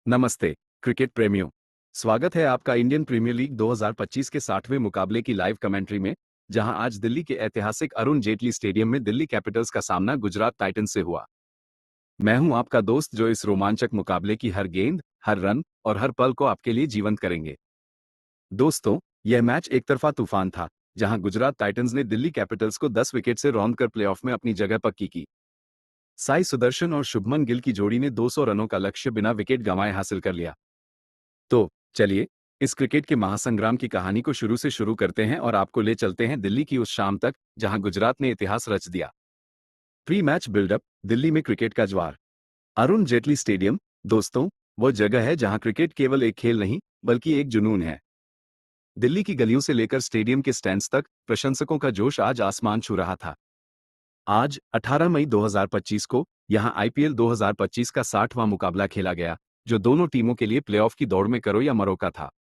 नमस्ते क्रिकेट प्रेमियों। स्वागत है आपका इंडियन प्रीमियर लीग 2025 के 60वें मुकाबले की लाइव कमेंट्री में, जहां आज दिल्ली के ऐतिहासिक अरुण जेटली स्टेडियम में दिल्ली कैपिटल्स का सामना गुजरात टाइटंस से हुआ। मैं हूं आपका दोस्त जो इस रोमांचक मुकाबले की हर गेंद, हर रन और हर पल को आपके लिए जीवंत करेंगे। दोस्तों, यह मैच एक तरफा तूफान था, जहां गुजरात टाइटंस ने दिल्ली कैपिटल्स को 10 विकेट से रौंदकर प्लेऑफ में अपनी जगह पक्की की। साई सुदर्शन और शुभमन गिल की जोड़ी ने 200 रनों का लक्ष्य बिना विकेट गंवाए हासिल कर लिया। तो चलिए, इस क्रिकेट के महासंग्राम की कहानी को शुरू से शुरू करते हैं और आपको ले चलते हैं दिल्ली की उस शाम तक जहां गुजरात ने इतिहास रच दिया। प्री मैच बिल्डअप, दिल्ली में क्रिकेट का ज्वार। अरुण जेटली स्टेडियम, दोस्तों, वो जगह है जहां क्रिकेट केवल एक खेल नहीं बल्कि एक जुनून है। दिल्ली की गलियों से लेकर स्टेडियम के स्टैंड्स तक प्रशंसकों का जोश आज आसमान छू रहा था। आज 18 मई 2025 को यहां आईपीएल 2025 का 60वां मुकाबला खेला गया, जो दोनों टीमों के लिए प्लेऑफ की दौड़ में करो या मरो का था।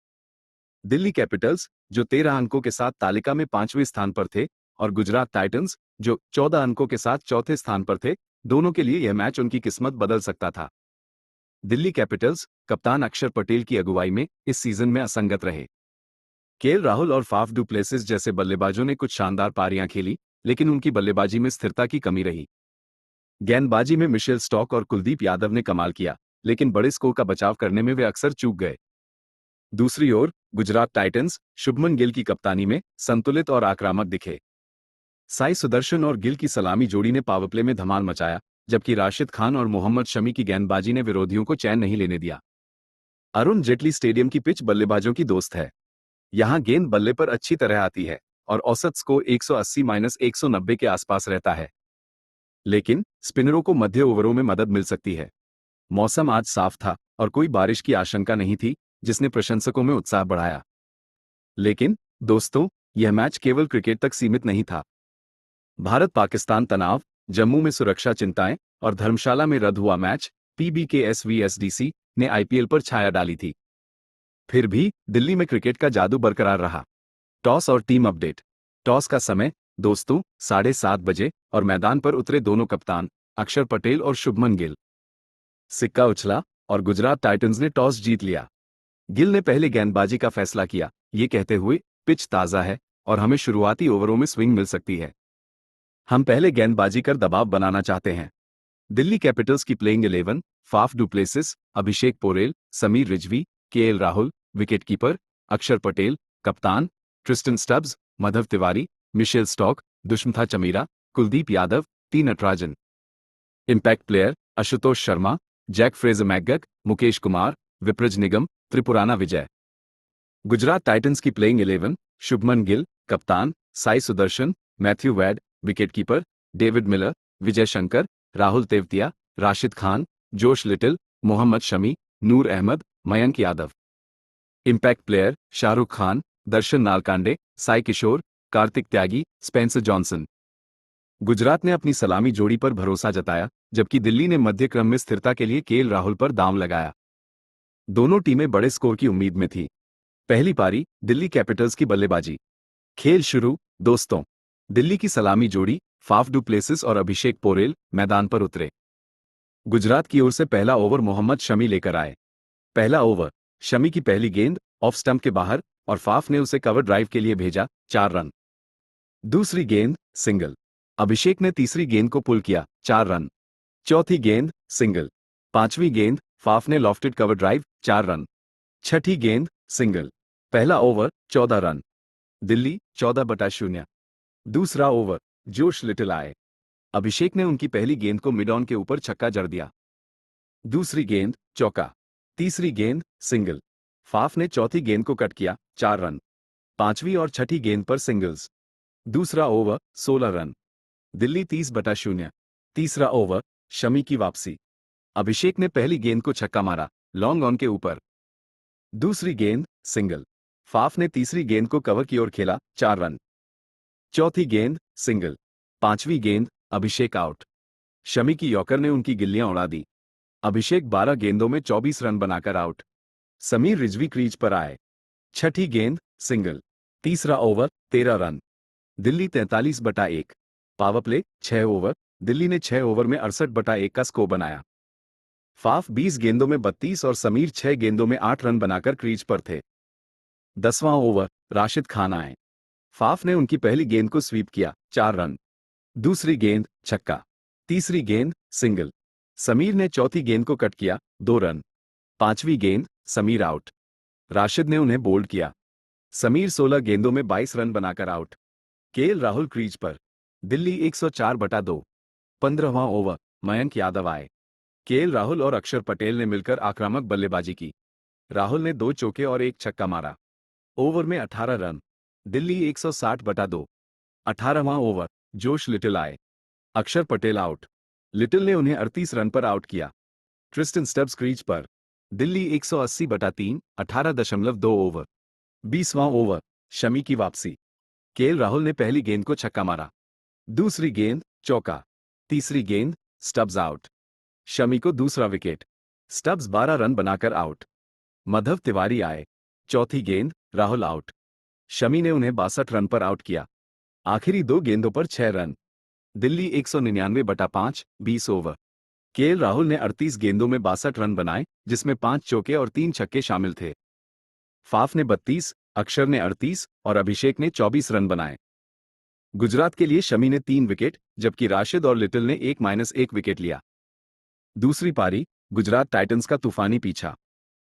दिल्ली कैपिटल्स, जो 13 अंकों के साथ तालिका में 5वें स्थान पर थे, और गुजरात टाइटंस, जो 14 अंकों के साथ चौथे स्थान पर थे, दोनों के लिए यह मैच उनकी किस्मत बदल सकता था। दिल्ली कैपिटल्स, कप्तान अक्षर पटेल की अगुवाई में इस सीजन में असंगत रहे। केएल राहुल और फाफ डू प्लेसिस जैसे बल्लेबाजों ने कुछ शानदार पारियां खेली, लेकिन उनकी बल्लेबाजी में स्थिरता की कमी रही। गेंदबाजी में मिशेल स्टॉक और कुलदीप यादव ने कमाल किया, लेकिन बड़े स्कोर का बचाव करने में वे अक्सर चूक गए। दूसरी ओर गुजरात टाइटंस शुभमन गिल की कप्तानी में संतुलित और आक्रामक दिखे। साई सुदर्शन और गिल की सलामी जोड़ी ने पावरप्ले में धमाल मचाया, जबकि राशिद खान और मोहम्मद शमी की गेंदबाजी ने विरोधियों को चैन नहीं लेने दिया। अरुण जेटली स्टेडियम की पिच बल्लेबाजों की दोस्त है। यहां गेंद बल्ले पर अच्छी तरह आती है और औसत स्कोर 180-190 के आसपास रहता है। लेकिन स्पिनरों को मध्य ओवरों में मदद मिल सकती है। मौसम आज साफ था और कोई बारिश की आशंका नहीं थी, जिसने प्रशंसकों में उत्साह बढ़ाया। लेकिन दोस्तों, यह मैच केवल क्रिकेट तक सीमित नहीं था। भारत पाकिस्तान तनाव, जम्मू में सुरक्षा चिंताएं और धर्मशाला में रद्द हुआ मैच, पीबीकेएसवीएसडीसी ने आईपीएल पर छाया डाली थी। फिर भी दिल्ली में क्रिकेट का जादू बरकरार रहा। टॉस और टीम अपडेट। टॉस का समय, दोस्तों, 7:30 बजे, और मैदान पर उतरे दोनों कप्तान अक्षर पटेल और शुभमन गिल। सिक्का उछला और गुजरात टाइटंस ने टॉस जीत लिया। गिल ने पहले गेंदबाजी का फैसला किया, ये कहते हुए, पिच ताज़ा है और हमें शुरुआती ओवरों में स्विंग मिल सकती है। हम पहले गेंदबाजी कर दबाव बनाना चाहते हैं। दिल्ली कैपिटल्स की playing 11, Faf du Plessis, Abhishek Porel, Sameer Rizvi, KL Rahul, wicketkeeper, Axar Patel, कप्तान, Tristan Stubbs, Madhav Tiwari, Mitchell Starc, Dushmantha Chameera, Kuldeep Yadav, T Natarajan. Impact player, Ashutosh Sharma, Jake Fraser McGurk, Mukesh Kumar, Vipraj Nigam, Tripurana Vijay. Gujarat titans की प्लेइंग 11, शुभमन गिल, कप्तान, Sai Sudharsan, Matthew Wade, wicketkeeper, David Miller, Vijay Shankar, Rahul Tewatia, Rashid Khan, Josh little, Mohammed Shami, नूर अहमद, मयंक यादव। इम्पैक्ट प्लेयर, शाहरुख खान, दर्शन नालकांडे, साई किशोर, कार्तिक त्यागी, स्पेंसर जॉनसन। गुजरात ने अपनी सलामी जोड़ी पर भरोसा जताया, जबकि दिल्ली ने मध्य क्रम में स्थिरता के लिए केएल राहुल पर दांव लगाया। दोनों टीमें बड़े स्कोर की उम्मीद में थी। पहली पारी, दिल्ली कैपिटल्स की बल्लेबाजी। खेल शुरू, दोस्तों। दिल्ली की सलामी जोड़ी फाफ डू प्लेसिस और अभिषेक पोरेल मैदान पर उतरे। गुजरात की ओर से पहला ओवर मोहम्मद शमी लेकर आए। पहला ओवर, शमी की पहली गेंद ऑफ स्टंप के बाहर और फाफ ने उसे कवर ड्राइव के लिए भेजा, 4 रन। दूसरी गेंद, सिंगल। अभिषेक ने तीसरी गेंद को पुल किया, 4 रन। चौथी गेंद, सिंगल। पांचवी गेंद, फाफ ने लॉफ्टेड कवर ड्राइव, 4 रन। छठी गेंद, सिंगल। पहला ओवर, 14 रन। दिल्ली 14/0। दूसरा ओवर, जोश लिटिल आए। अभिषेक ने उनकी पहली गेंद को मिड ऑन के ऊपर छक्का जड़ दिया। दूसरी गेंद, चौका। तीसरी गेंद, सिंगल। फाफ ने चौथी गेंद को कट किया, 4 रन। पांचवी और छठी गेंद पर सिंगल्स। दूसरा ओवर, 16 रन। दिल्ली 30/0। तीसरा ओवर, शमी की वापसी। अभिषेक ने पहली गेंद को छक्का मारा, लॉन्ग ऑन के ऊपर। दूसरी गेंद, सिंगल। फाफ ने तीसरी गेंद को कवर की ओर खेला, 4 रन। चौथी गेंद, सिंगल। पांचवी गेंद, अभिषेक आउट। शमी की यॉर्कर ने उनकी गिल्लियां उड़ा दी। अभिषेक 12 गेंदों में 24 रन बनाकर आउट। समीर रिजवी क्रीज पर आए। छठी गेंद, सिंगल। तीसरा over, 13 run. Delhi 43/1। Power play, 6 over. Delhi ने 6 ओवर में 68/1 का स्कोर बनाया। फाफ 20 गेंदों में 32 और समीर 6 गेंदों में 8 रन बनाकर क्रीज पर थे। 10वां ओवर, राशिद खान आए। फाफ ने उनकी पहली गेंद को स्वीप किया, 4 रन। दूसरी गेंद छक्का। तीसरी गेंद सिंगल। समीर ने चौथी गेंद को कट किया, 2 रन। पांचवी गेंद समीर आउट। राशिद ने उन्हें बोल्ड किया। समीर 16 गेंदों में 22 रन बनाकर आउट। केएल राहुल क्रीज पर। दिल्ली 104/2। 15वां ओवर, मयंक यादव आए। केएल राहुल और अक्षर पटेल ने मिलकर आक्रामक बल्लेबाजी की। राहुल ने 2 चौके और 1 छक्का मारा। ओवर में 18 run. Delhi 160/2। 18वां over, Josh Little आए। अक्षर पटेल आउट। लिटिल ने उन्हें 38 रन पर आउट किया। ट्रिस्टन स्टब्स क्रीज पर। दिल्ली 180/3। 18.2 ओवर। 20वां ओवर, शमी की वापसी। केएल राहुल ने पहली गेंद को छक्का मारा। दूसरी गेंद चौका। तीसरी गेंद स्टब्स आउट। शमी को दूसरा विकेट। स्टब्स 12 रन बनाकर आउट। माधव तिवारी आए। चौथी गेंद राहुल आउट। शमी ने उन्हें 62 रन पर आउट किया। आखिरी 2 गेंदों पर 6 run. Delhi 199/5। 20 over. KL Rahul ने 38 गेंदों में 62 रन बनाए, जिसमें 5 चौके और 3 छक्के शामिल थे। फाफ ने 32, अक्षर ने 38 और अभिषेक ने 24 रन बनाए। गुजरात के लिए शमी ने 3 विकेट, जबकि राशिद और लिटिल ने 1-1 विकेट लिया। दूसरी पारी, गुजरात टाइटंस का तूफानी पीछा।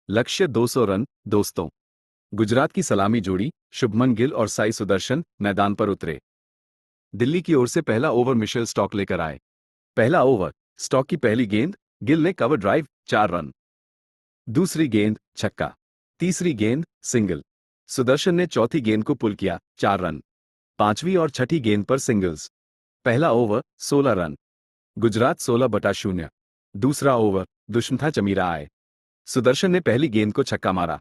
लक्ष्य 200 रन। दोस्तों, गुजरात की सलामी जोड़ी शुभमन गिल और साई सुदर्शन मैदान पर उतरे। दिल्ली की ओर से पहला ओवर मिशेल स्टॉक लेकर आए। पहला ओवर, स्टॉक की पहली गेंद, गिल ने कवर ड्राइव, 4 रन। दूसरी गेंद छक्का। तीसरी गेंद सिंगल। सुदर्शन ने चौथी गेंद को पुल किया, 4 रन। पांचवी और छठी गेंद पर सिंगल्स। पहला ओवर 16 रन। गुजरात 16/0। दूसरा ओवर, दुष्मथा चमीरा आए। सुदर्शन ने पहली गेंद को छक्का मारा।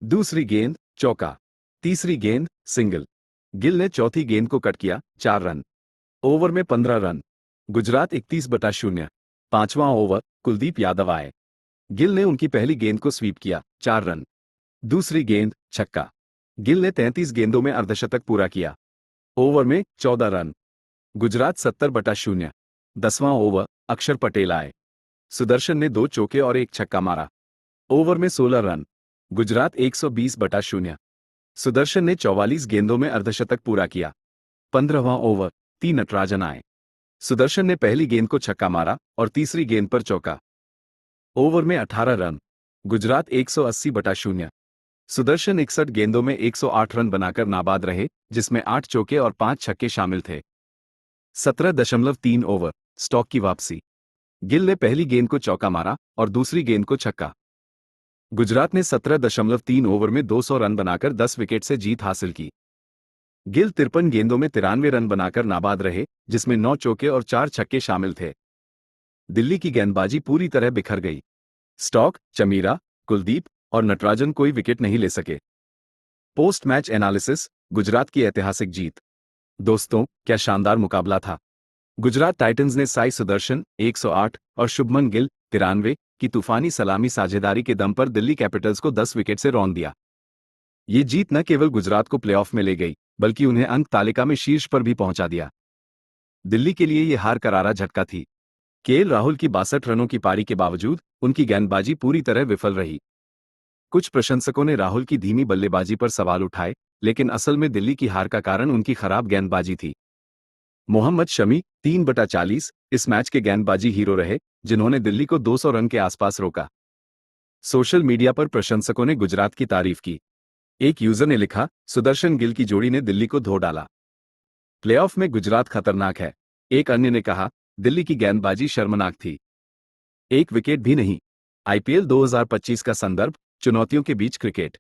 दूसरी गेंद चौका। तीसरी गेंद सिंगल। गिल ने चौथी गेंद को कट किया, 4 रन। ओवर में 15 रन। गुजरात 31/0। पांचवां ओवर, कुलदीप यादव आए। गिल ने उनकी पहली गेंद को स्वीप किया, 4 रन। दूसरी गेंद छक्का। गिल ने 33 गेंदों में अर्धशतक पूरा किया। ओवर में 14 रन। गुजरात 70/0। 10वां ओवर, अक्षर पटेल आए। सुदर्शन ने 2 चौके और 1 छक्का मारा। ओवर में 16 रन। गुजरात 120/0। सुदर्शन ने 44 गेंदों में अर्धशतक पूरा किया। 15वां ओवर, टी नटराजन आए। सुदर्शन ने पहली गेंद को छक्का मारा और तीसरी गेंद पर चौका। ओवर में 18 रन। गुजरात 180/0। सुदर्शन 61 गेंदों में 108 रन बनाकर नाबाद रहे, जिसमें 8 चौके और 5 छक्के शामिल थे। 17.3 ओवर, स्टॉक की वापसी। गिल ने पहली गेंद को चौका मारा और दूसरी गेंद को छक्का। गुजरात ने 17.3 ओवर में 200 रन बनाकर 10 विकेट से जीत हासिल की। गिल 53 गेंदों में 93 रन बनाकर नाबाद रहे, जिसमें 9 चौके और 4 छक्के शामिल थे। दिल्ली की गेंदबाजी पूरी तरह बिखर गई। स्टॉक, चमीरा, कुलदीप और नटराजन कोई विकेट नहीं ले सके। पोस्ट मैच एनालिसिस, गुजरात की ऐतिहासिक जीत। दोस्तों, क्या शानदार मुकाबला था। गुजरात टाइटंस ने साई सुदर्शन 108 और शुभमन गिल 93 की तूफानी सलामी साझेदारी के दम पर दिल्ली कैपिटल्स को 10 विकेट से रौंद दिया। ये जीत न केवल गुजरात को प्लेऑफ में ले गई, बल्कि उन्हें अंक तालिका में शीर्ष पर भी पहुंचा दिया। दिल्ली के लिए यह हार करारा झटका थी। केएल राहुल की 62 रनों की पारी के बावजूद उनकी गेंदबाजी पूरी तरह विफल रही। कुछ प्रशंसकों ने राहुल की धीमी बल्लेबाजी पर सवाल उठाए, लेकिन असल में दिल्ली की हार का कारण उनकी खराब गेंदबाजी थी। मोहम्मद शमी 3/40 इस मैच के गेंदबाजी हीरो रहे, जिन्होंने दिल्ली को 200 रन के आसपास रोका। सोशल मीडिया पर प्रशंसकों ने गुजरात की तारीफ की। एक यूजर ने लिखा, सुदर्शन गिल की जोड़ी ने दिल्ली को धो डाला। प्लेऑफ में गुजरात खतरनाक है। एक अन्य ने कहा, दिल्ली की गेंदबाजी शर्मनाक थी। एक विकेट भी नहीं। आईपीएल 2025 का संदर्भ, चुनौतियों के बीच क्रिकेट।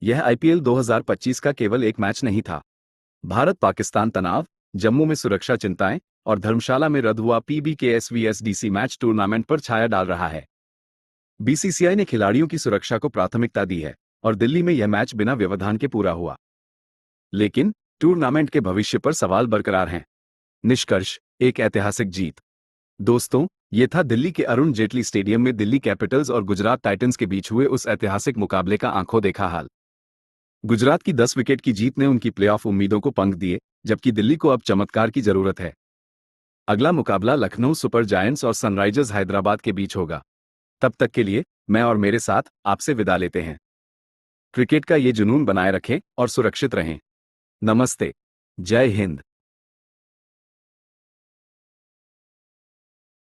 यह आईपीएल 2025 का केवल एक मैच नहीं था। भारत पाकिस्तान तनाव, जम्मू में सुरक्षा चिंताएं और धर्मशाला में रद्द हुआ पीबीकेएसवीएसडीसी मैच टूर्नामेंट पर छाया डाल रहा है। बीसीसीआई ने खिलाड़ियों की सुरक्षा को प्राथमिकता दी है और दिल्ली में यह मैच बिना व्यवधान के पूरा हुआ। लेकिन टूर्नामेंट के भविष्य पर सवाल बरकरार हैं। निष्कर्ष, एक ऐतिहासिक जीत। दोस्तों, ये था दिल्ली के अरुण जेटली स्टेडियम में दिल्ली कैपिटल्स और गुजरात टाइटंस के बीच हुए उस ऐतिहासिक मुकाबले का आंखों देखा हाल। गुजरात की 10 विकेट की जीत ने उनकी प्लेऑफ उम्मीदों को पंख दिए, जबकि दिल्ली को अब चमत्कार की जरूरत है। अगला मुकाबला लखनऊ सुपर जायंट्स और सनराइजर्स हैदराबाद के बीच होगा। तब तक के लिए मैं और मेरे साथ आपसे विदा लेते हैं। क्रिकेट का ये जुनून बनाए रखें और सुरक्षित रहें। नमस्ते। जय हिंद।